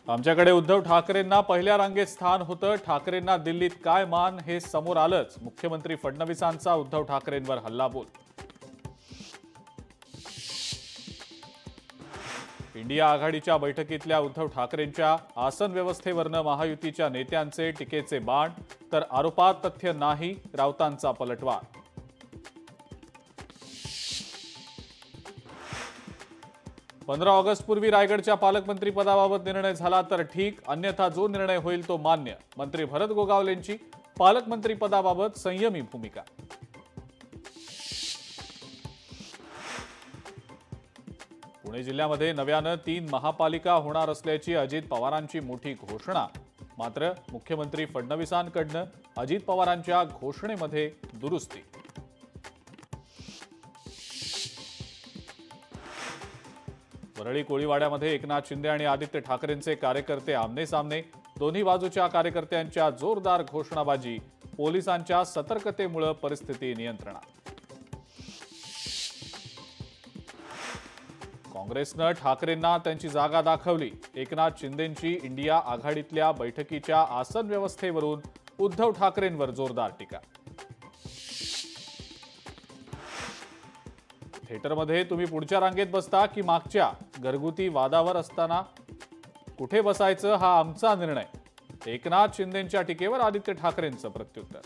आमच्याकडे उद्धव ठाकरेंना पहिल्या रांगेत स्थान होतं. ठाकरेंना दिल्लीत काय मान हे समोर आलंच. मुख्यमंत्री फडणवीसांचा उद्धव ठाकरेंवर हल्लाबोल. इंडिया आघाडीच्या बैठकीतल्या उद्धव ठाकरेंच्या आसन व्यवस्थेवरनं महायुतीच्या नेत्यांचे टीकेचे बाण, तर आरोपात तथ्य नाही, राऊतांचा पलटवार. पंधरा ऑगस्ट पूर्वी रायगडच्या पालकमंत्री पदाबाबत निर्णय झाला तर ठीक, अन्यथा जो निर्णय होईल तो मान्य. मंत्री भरत गोगावलेंची पालकमंत्री पदाबाबत संयमी भूमिका. पुणे जिल्ह्यामध्ये नव्यानं 3 महापालिका होणार असल्याची अजित पवारांची मोठी घोषणा. मात्र मुख्यमंत्री फडणवीसांकडनं अजित पवारांच्या घोषणेमध्ये दुरुस्ती. वरळी कोळीवाड्यामध्ये एकनाथ शिंदे आणि आदित्य ठाकरेंचे कार्यकर्ते आमने सामने. दोन्ही बाजूच्या कार्यकर्त्यांच्या जोरदार घोषणाबाजी. पोलिसांच्या सतर्कतेमुळे परिस्थिती नियंत्रणात. काँग्रेसनं ठाकरेंना त्यांची जागा दाखवली. एकनाथ शिंदेंची इंडिया आघाडीतल्या बैठकीच्या आसन व्यवस्थेवरून उद्धव ठाकरेंवर जोरदार टीका. थिएटरमध्ये तुम्ही पुढच्या रांगेत बसता की मागच्या? घरगुती वादावर असताना कुठे बसायचं हा आमचा निर्णय. एकनाथ शिंदेंच्या टीकेवर आदित्य ठाकरेंचं प्रत्युत्तर.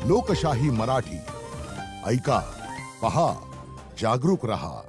लोकशाही मराठी ऐका, पहा, जागरूक रहा.